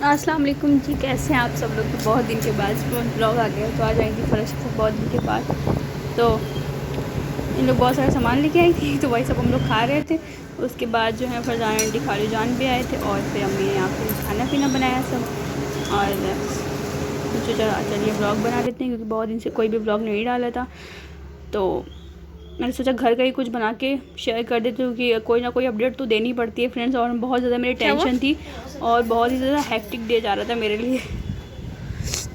अस्सलाम वालेकुम जी, कैसे हैं आप सब लोग। तो बहुत दिन के बाद ब्लॉग आ गया, तो आ जाएंगी फर्श से बहुत दिन के बाद। तो इन लोग बहुत सारा सामान लेके आई थी, तो वही सब हम लोग खा रहे थे। उसके बाद जो है फरजान आंटी खाली जान भी आए थे, और फिर अम्मी ने यहाँ पे खाना पीना बनाया सब। और सोचा चलिए ब्लॉग बना लेते हैं, क्योंकि बहुत दिन से कोई भी ब्लॉग नहीं डाला था। तो मैंने सोचा घर का ही कुछ बना के शेयर कर देती हूँ, कि कोई ना कोई अपडेट तो देनी पड़ती है फ्रेंड्स। और बहुत ज़्यादा मेरी टेंशन थी, और बहुत ही ज़्यादा हेक्टिक डे जा रहा था मेरे लिए।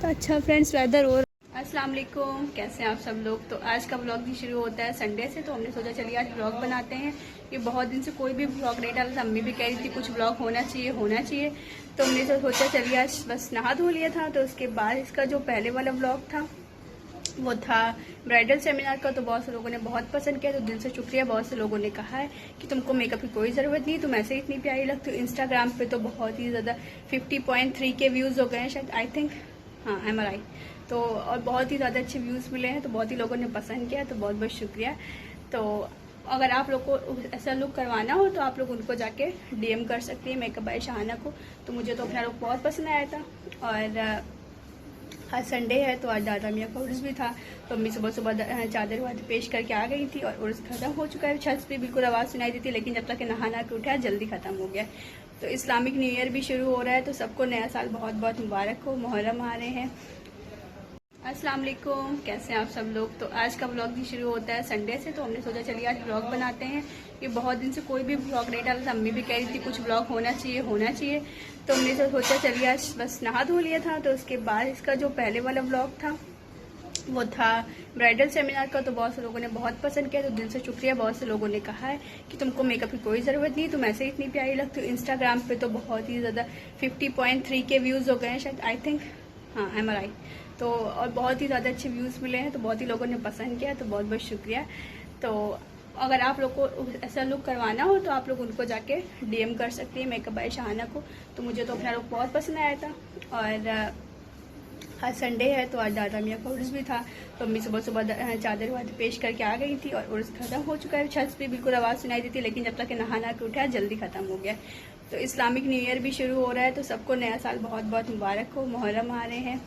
तो अच्छा फ्रेंड्स, वेदर और अस्सलाम वालेकुम, कैसे हैं आप सब लोग। तो आज का ब्लॉग भी शुरू होता है संडे से, तो हमने सोचा चलिए आज ब्लॉग बनाते हैं। ये बहुत दिन से कोई भी ब्लॉग नहीं डाला था, अम्मी भी कह रही थी कुछ ब्लॉग होना चाहिए होना चाहिए। तो हमने तो सोचा चलिए आज बस नहा धो लिया था। तो उसके बाद इसका जो पहले वाला ब्लॉग था वो था ब्राइडल सेमिनार का। तो बहुत से लोगों ने बहुत पसंद किया, तो दिल से शुक्रिया। बहुत से लोगों ने कहा है कि तुमको मेकअप की कोई ज़रूरत नहीं, तुम ऐसे ही इतनी प्यारी लगती हो। इंस्टाग्राम पे तो बहुत ही ज़्यादा 50.3 के व्यूज़ हो गए हैं शायद, आई थिंक, हाँ MRI। तो और बहुत ही ज़्यादा अच्छे व्यूज़ मिले हैं, तो बहुत ही लोगों ने पसंद किया, तो बहुत बहुत शुक्रिया। तो अगर आप लोग को ऐसा लुक करवाना हो तो आप लोग उनको जाके DM कर सकती हैं, मेकअप बाय शाहाना को। तो मुझे तो अपना लुक बहुत पसंद आया था। और आज संडे है, तो आज दादा मियाँ का उर्स भी था। तो अम्मी सुबह सुबह चादर वादर पेश करके आ गई थी, और उर्स खत्म हो चुका है। छत पे बिल्कुल आवाज़ सुनाई दी थी, लेकिन जब तक नहा के उठा जल्दी ख़त्म हो गया। तो इस्लामिक न्यू ईयर भी शुरू हो रहा है, तो सबको नया साल बहुत बहुत मुबारक हो। मुहर्रम आ रहे हैं। अस्सलाम वालेकुम, कैसे हैं आप सब लोग। तो आज का ब्लॉग भी शुरू होता है संडे से, तो हमने सोचा चलिए आज ब्लॉग बनाते हैं। ये बहुत दिन से कोई भी ब्लॉग नहीं डाला था, अम्मी भी कह रही थी कुछ ब्लॉग होना चाहिए होना चाहिए। तो हमने तो सोचा चलिए आज बस नहा धो लिया था। तो उसके बाद इसका जो पहले वाला ब्लॉग था वो था ब्राइडल सेमिनार का। तो बहुत से लोगों ने बहुत पसंद किया, तो दिल से शुक्रिया। बहुत से लोगों ने कहा है कि तुमको मेकअप की कोई ज़रूरत नहीं, तुम ऐसे ही इतनी प्यारी लगती हो। इंस्टाग्राम पे तो बहुत ही ज़्यादा 50.3 के व्यूज़ हो गए हैं शायद, आई थिंक, हाँ MRI। तो और बहुत ही ज़्यादा अच्छे व्यूज़ मिले हैं, तो बहुत ही लोगों ने पसंद किया, तो बहुत बहुत शुक्रिया। तो अगर आप लोग को ऐसा लुक करवाना हो तो आप लोग उनको जाके DM कर सकती हैं, मेकअप बाय शाहाना को। तो मुझे तो अपना लुक बहुत पसंद आया था। और आज संडे है, तो आज दादा मियाँ का उर्स भी था। तो अम्मी सुबह सुबह चादर वादर पेश करके आ गई थी, और उर्स खत्म हो चुका है। छत पे बिल्कुल आवाज़ सुनाई दी थी, लेकिन जब तक नहा के उठा जल्दी ख़त्म हो गया। तो इस्लामिक न्यू ईयर भी शुरू हो रहा है, तो सबको नया साल बहुत बहुत मुबारक हो। मुहर्रम आ रहे हैं।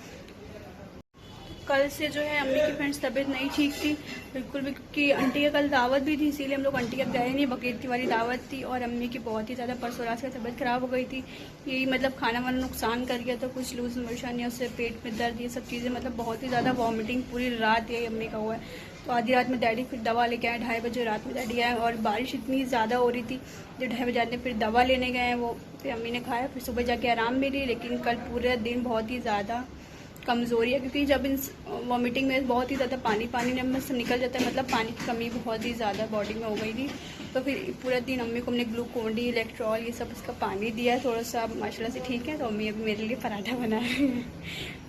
कल से जो है अम्मी की फ्रेंड्स तबीयत नहीं ठीक थी बिल्कुल भी, क्योंकि आंटी का कल दावत भी थी, इसीलिए हम लोग आंटी के गए नहीं। बकरीद वाली दावत थी, और अम्मी की बहुत ही ज़्यादा परसों रात से तबीयत ख़राब हो गई थी। यही मतलब खाना वाना नुकसान कर गया, तो कुछ लूज मोशन या उससे पेट में दर्द, ये सब चीज़ें, मतलब बहुत ही ज़्यादा वॉमिटिंग पूरी रात यही अम्मी का हुआ है। तो आधी रात में डैडी फिर दवा लेके आए, 2:30 बजे रात में डैडी आए, और बारिश इतनी ज़्यादा हो रही थी। जो 2:30 बजे आते फिर दवा लेने गए वो, फिर अम्मी ने खाया, फिर सुबह जाके आराम मिली। लेकिन कल पूरे दिन बहुत ही ज़्यादा कमज़ोरी है, क्योंकि जब इन वॉमिटिंग में बहुत ही ज़्यादा पानी में से निकल जाता है, मतलब पानी की कमी बहुत ही ज़्यादा बॉडी में हो गई थी। तो फिर पूरा दिन अम्मी को हमने ग्लूकोन डी, इलेक्ट्रॉल, ये सब इसका पानी दिया थोड़ा सा। माशाल्लाह से ठीक है। तो अम्मी अभी मेरे लिए पराठा बना रही है।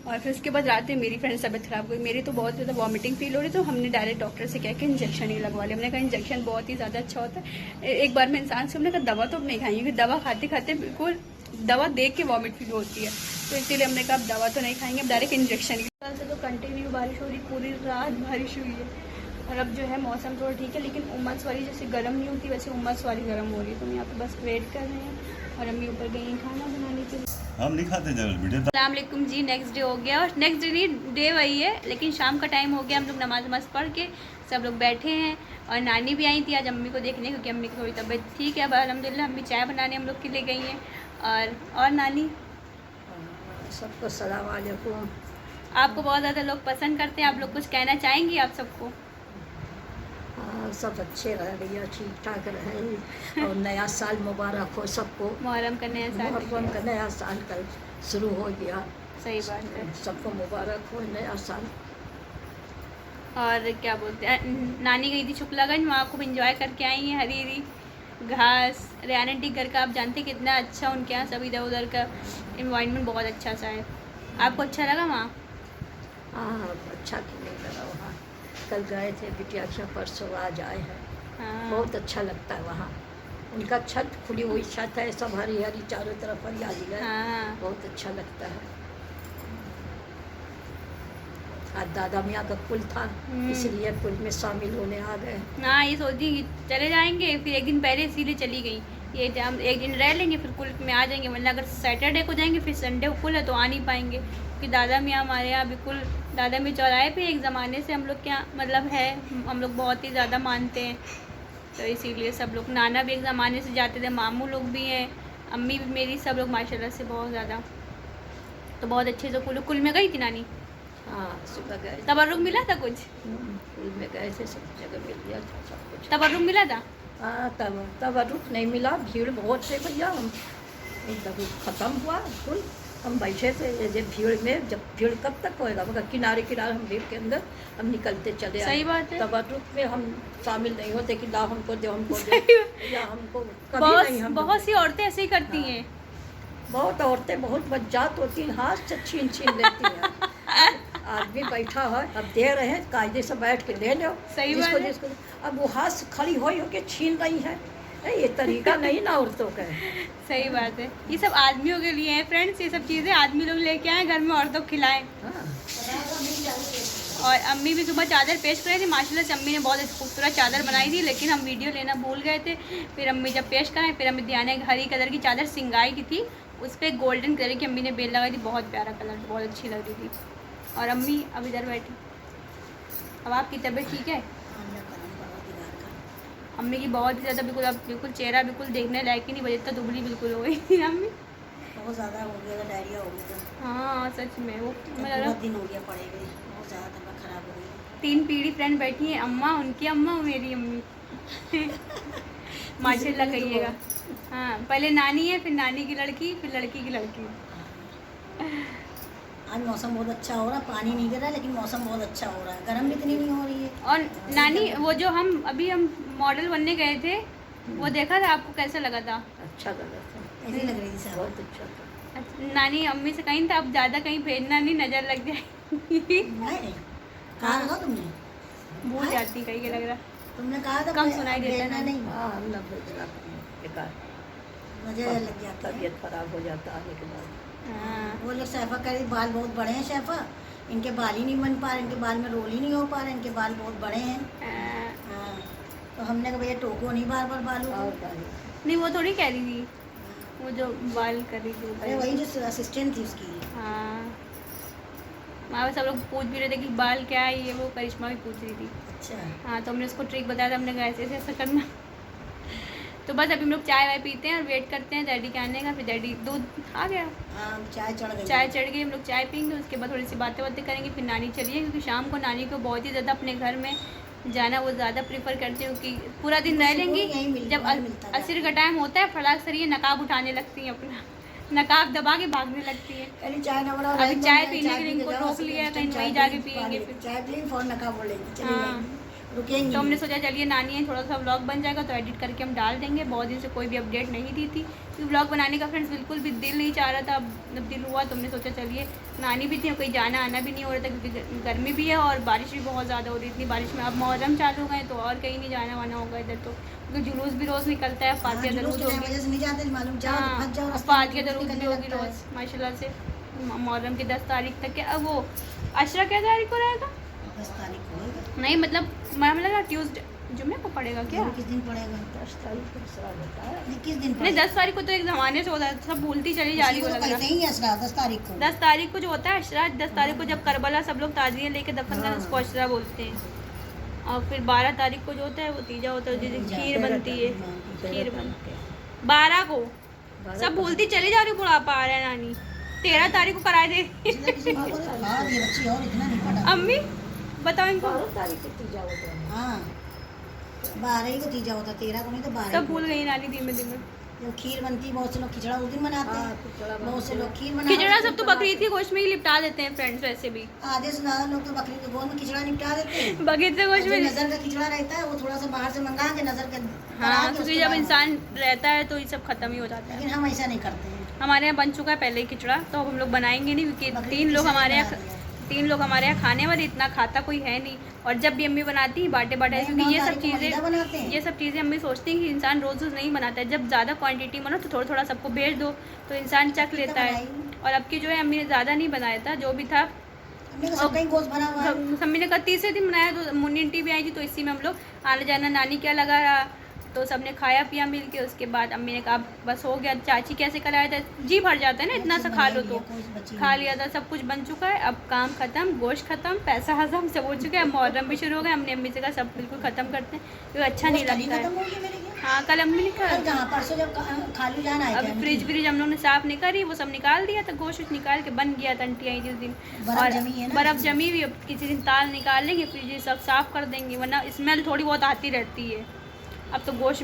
और फिर उसके बाद रात में मेरी फ्रेंड तबियत ख़राब हुई, मेरी तो बहुत ज़्यादा वॉमिटिंग फील हो रही। तो हमने डायरेक्ट डॉक्टर से कह के इंजेक्शन ही लगवा लिया। हमने कहा इंजेक्शन बहुत ही ज़्यादा अच्छा होता है एक बार में इंसान से। हमने कहा दवा तो अब नहीं खाएंगे, क्योंकि दवा खाते खाते बिल्कुल दवा देख के वॉमिट फील होती है। तो इसीलिए हमने कहा अब दवा तो नहीं खाएंगे, अब डायरेक्ट इंजेक्शन ही। कल से तो कंटिन्यू बारिश हो रही, पूरी रात बारिश हुई है। और अब जो है मौसम थोड़ा ठीक है, लेकिन उमस वाली जैसे गर्म नहीं होती, वैसे उमस वाली गर्म हो रही है। तो हम यहाँ पे बस वेट कर रहे हैं, और अम्मी ऊपर गई हैं खाना बनाने के लिए। हम नहीं खाते जब वीडियो। अस्सलाम वालेकुम जी, नेक्स्ट डे हो गया, और नेक्स्ट डे नहीं, डे वही है, लेकिन शाम का टाइम हो गया। हम लोग नमाज वमाज पढ़ के सब लोग बैठे हैं, और नानी भी आई थी आज अम्मी को देखने, क्योंकि अम्मी की थोड़ी तबीयत ठीक है अब अल्हम्दुलिल्लाह। अम्मी चाय बनाने हम लोग के लिए गई हैं। और नानी, सबको सलाम वालेकुम। आपको बहुत ज़्यादा लोग पसंद करते हैं, आप लोग कुछ कहना चाहेंगी आप सबको। सब अच्छे रहे भैया, ठीक ठाक रहे, और नया साल मुबारक हो सबको। मुहर्रम का नया साल मुहर्रम का नया साल कल शुरू हो गया। सही बात है। सबको मुबारक हो नया साल। और क्या बोलते हैं, नानी गई थी शुक्लागंज, वहाँ खूब इंजॉय करके आई हैं। हरी हरी घास, रेहान आंटी घर का आप जानते हैं कितना अच्छा उनके यहाँ सब इधर उधर का इन्वायरमेंट बहुत अच्छा सा है। आपको अच्छा लगा वहाँ? हाँ, अच्छा क्यों नहीं लगा वहाँ। कल गए थे बिटिया के, परसों आज आए हैं। हाँ बहुत अच्छा लगता है वहाँ। उनका छत खुली हुई छत है, सब हरी हरी चारों तरफ हरियाली है। हाँ। बहुत अच्छा लगता है। आज दादा मियाँ का कुल था, इसलिए कुल में शामिल होने आ गए। हाँ, ये सोची कि चले जाएंगे, फिर एक दिन पहले इसीलिए चली गई। ये हम एक दिन रह लेंगे फिर कुल में आ जाएंगे, वरना अगर सैटरडे को जाएंगे फिर संडे को कुल है तो आ नहीं पाएंगे, क्योंकि दादा मियाँ हमारे यहाँ बिल्कुल दादा मियाँ चौराहे पे एक ज़माने से हम लोग के यहाँ मतलब है, हम लोग बहुत ही ज़्यादा मानते हैं, तो इसीलिए सब लोग, नाना भी एक ज़माने से जाते थे, मामू लोग भी हैं, अम्मी भी मेरी, सब लोग माशाल्लाह से बहुत ज़्यादा, तो बहुत अच्छे से कुल में गई थी नानी। हाँ सुबह गए, तबर्रुक मिला था कुछ? कुल में गए थे, सब जगह मिल गया था सब कुछ। तबर्रुक मिला था? हाँ तब रुक नहीं मिला, भीड़ बहुत थे भैया, हम एकदम ख़त्म हुआ कुल, हम बैठे थे ये भीड़ में, जब भीड़ कब तक होएगा, मगर किनारे किनारे हम भीड़ के अंदर हम निकलते चले आए। सही बात है। तब रुक में हम शामिल नहीं होते कि ला हमको दो या हमको कभी नहीं, हम बहुत सी औरतें ऐसे ही करती हैं। बहुत औरतें बहुत बज्जात होती हैं, हाथ से छीन छीन लेती हैं। आदमी बैठा है, अब दे रहे हैं, कायदे से बैठ के ले लो, सही बात है। जिसको अब वो हाथ से खड़ी हो के छीन रही है, ये तरीका नहीं ना औरतों का है। सही बात है, ये सब आदमियों के लिए है फ्रेंड्स, ये सब चीज़ें आदमी लोग लेके आए घर में, औरतों को खिलाएं। हाँ। और अम्मी भी सुबह चादर पेश कर रही थी, माशाल्लाह से अम्मी ने बहुत खूबसूरत चादर बनाई थी, लेकिन हम वीडियो लेना भूल गए थे, फिर अम्मी जब पेश कराएं, फिर अम्मी ध्यान है हरी कलर की चादर सिंगाई की थी, उस पर गोल्डन कलर की अम्मी ने बेल लगाई थी, बहुत प्यारा कलर, बहुत अच्छी लग रही थी। और अम्मी अब इधर बैठी। अब आपकी तबीयत ठीक है? अम्मी की बहुत ही ज़्यादा बिल्कुल, अब बिल्कुल चेहरा बिल्कुल देखने लायक ही नहीं, बजे इतना दुबली बिल्कुल हो गई थी अम्मी, बहुत ज़्यादा हो गया, डायरिया हो गया। हाँ सच में, वो बहुत दिन हो गया पड़े हुए, बहुत ज़्यादा तबीयत खराब हो गई। 3 पीढ़ी फ्रेंड बैठी हैं, अम्मा, उनकी अम्मा, मेरी अम्मी माशाल्लाह कहिएगा। हाँ, पहले नानी है, फिर नानी की लड़की, फिर लड़की की लड़की। आज मौसम बहुत अच्छा हो रहा है, पानी नहीं गिर रहा, लेकिन मौसम बहुत अच्छा हो रहा है, गर्म भी इतनी नहीं हो रही है। और नानी, वो जो हम मॉडल बनने गए थे, वो देखा था आपको, कैसा लगा था? अच्छा लगा था, ऐसी लग रही थी सब। बहुत अच्छा था। अच्छा, नानी अम्मी से कहीं था, अब ज़्यादा कहीं भेजना नहीं, नज़र लग जाएगी। नहीं, कहा था तुमने? भूल जाती कहीं के लग रहा, तुमने कहा था कम सुनाई देता भेजना ना। नहीं, हाँ हम ना भेजना बेकार, नजर लग जाता है। तबीयत खराब हो जाता आने के बाद। हाँ वो लोग शैफा कह रही बाल बहुत बड़े हैं शैफा, इनके बाल ही नहीं बन पा रहे, इनके बाल में रोल ही नहीं हो पा रहे, इनके बाल बहुत बड़े हैं। हाँ। हाँ, तो हमने कहा भैया टोको नहीं बार बार बालों को। और क्या है? नहीं, वो थोड़ी कह रही थी, वो जो बाल कर रही थी वो कह अरे रही थी। वही जो असिस्टेंट थी उसकी। हाँ, वहाँ पे सब लोग पूछ भी रहे थे कि बाल क्या है, ये वो करिश्मा भी पूछ रही थी। अच्छा, हाँ, तो हमने उसको ट्रिक बताया था, हमने कहा ऐसे ऐसे ऐसा करना। तो बस अभी हम लोग चाय वाय पीते हैं और वेट करते हैं डैडी के आने का, फिर डैडी दूध आ गया, हाँ चाय चढ़ गई। चाय चढ़ गई, हम लोग चाय पीएंगे, उसके बाद थोड़ी सी बातें बातें करेंगे, फिर नानी चलिए, क्योंकि शाम को नानी को बहुत ही ज़्यादा अपने घर में जाना वो ज़्यादा प्रीफर करते हैं, क्योंकि पूरा दिन रह लेंगी, जब असर का टाइम होता है फटाक से ये नकाब उठाने लगती हैं, अपना नकाब दबा के भागने लगती है। पहले चाय ना बनाओ, अभी चाय पीने के लिए इनको रोक लिया, कहीं वहीं जाके पियेंगे फिर। चाय पी फोन नकाब बोलेंगे, चलिए हाँ। जाएंगे, रुकेंगे तो हमने नहीं। सोचा चलिए नानी है, थोड़ा सा व्लॉग बन जाएगा तो एडिट करके हम डाल देंगे, बहुत दिन से कोई भी अपडेट नहीं दी थी, क्योंकि व्लॉग बनाने का फ्रेंड्स बिल्कुल भी दिल नहीं चाह रहा था, अब दिल हुआ तो हमने सोचा चलिए, नानी भी थी, कहीं जाना आना भी नहीं हो रहा था, क्योंकि गर्मी भी है और बारिश भी बहुत ज़्यादा हो रही थी, बारिश में अब मुहर्रम चालू हो गए तो और कहीं नहीं जाना वाना होगा इधर, तो क्योंकि जुलूस भी रोज़ निकलता है, फातिया जुलूस दरूद की होगी। वजह से नहीं जाते, मालूम जाओ तो फंस जाओ, रास्ते में फातिया जुलूस दरूद भी निकलने होगी लगता है। रोज़ माशाल्लाह से, मुहर्रम की 10 तारीख तक के। अब वो अशरा क्या तारीख को रहेगा? 10 तारीख को होगा। नहीं मतलब मैं लगा ट्यूसडे, जुम्मे को पड़ेगा क्या? किस दिन पड़ेगा? 10 तारीख को असरा होता है। नहीं, किस दिन नहीं, पड़ेगा? 10 तारीख को तो एक ज़माने से होता है, सब भूलती चली जा रही इसी हो को लग तो रहा। कहते ही असरा 10 तारीख को। 10 तारीख को जो होता है अशरा, 10 तारीख को जब करबला सब लोग ताजिए लेके दफन करते हैं, उसको अशरा बोलते हैं। और फिर 12 तारीख को जो होता है वो तीजा होता है, जिस दिन खीर बनती है, खीर बनती है 12 को। सब भूलती चली जा रही, बुढ़ापा आ रहा है नानी। 13 तारीख को कराए दे किसी माँ को तो हाँ, ये बच्ची और इतना नहीं पढ़ा। अम्मी बताओ इनको, 12 तारीख को तीजा होता है। हाँ, 12 ही को तीजा होता, 13 को नहीं तो 12 सब भूल गई नानी धीमे धीमे। जो खीर बनती है, बहुत से लोग खिचड़ा उस दिन बनाते हाँ, हैं, खिचड़ा बहुत से लोग खीर बनाते खिचड़ा हैं। सब तो बकरीद की गोश्त में ही लिपटा देते हैं फ्रेंड्स, वैसे भी आधे से ज़्यादा लोग तो बकरी के गोश्त में खिचड़ा निपटा देते हैं। बकरीद के गोश्त जो में। नज़र का खिचड़ा रहता है वो थोड़ा सा बाहर से मंगा के नज़र का हाँ, बना के क्योंकि उसके जब बाद- इंसान रहता है तो ये सब खत्म ही हो जाता है। लेकिन हम ऐसा नहीं करते हैं। हमारे यहाँ बन चुका है पहले ही खिचड़ा, तो अब हम लोग बनाएंगे नहीं, क्योंकि बकरीद 3 लोग किसी ने हमारे बना यहाँ दिया। 3 लोग हमारे यहाँ खाने वाले, इतना खाता कोई है नहीं। और जब भी अम्मी बनाती है बाटे बाटे, नहीं, क्योंकि 9 ये सब तारीख को मलीदा बनाते चीज़ें हैं। ये सब चीज़ें अम्मी सोचती हैं कि इंसान रोज़ रोज़ नहीं बनाता है, जब ज़्यादा क्वांटिटी में ना तो थोड़ा थोड़ा सबको भेज दो तो इंसान चख लेता है। और अब की जो है अम्मी ने ज़्यादा नहीं बनाया था, जो भी था हमने कहा सब कहीं गोश्त भरा हुआ है। मम्मी ने कहा तीसरे दिन बनाया, तो मुन्नी आंटी भी आई थी, तो इसी में हम लोग आना जाना, नानी क्या लगा रहा, तो सबने खाया पिया मिल के। उसके बाद अम्मी ने कहा बस हो गया, चाची कैसे कराया था, जी भर जाता है ना इतना सा खा लो तो। खा लिया था, सब कुछ बन चुका है, अब काम ख़त्म, गोश्त ख़त्म, पैसा हज़म, सब हो चुका है। मुहर्रम भी शुरू हो गया, हमने अम्मी से कहा सब बिल्कुल ख़त्म करते हैं क्योंकि अच्छा नहीं लगता है। हाँ कल अम्मी ने कहा, परसों जब खालू जान आए अब फ्रिज हम लोगों ने साफ़ नहीं करी, वो सब निकाल दिया था, गोश्त निकाल के बन गया था। आंटी आई थी उस दिन और बर्फ़ जमी हुई, अब किसी दिन ताल निकाल लेंगे, फ्रिज सब साफ़ कर देंगे, वरना स्मेल थोड़ी बहुत आती रहती है। अब तो गोश्त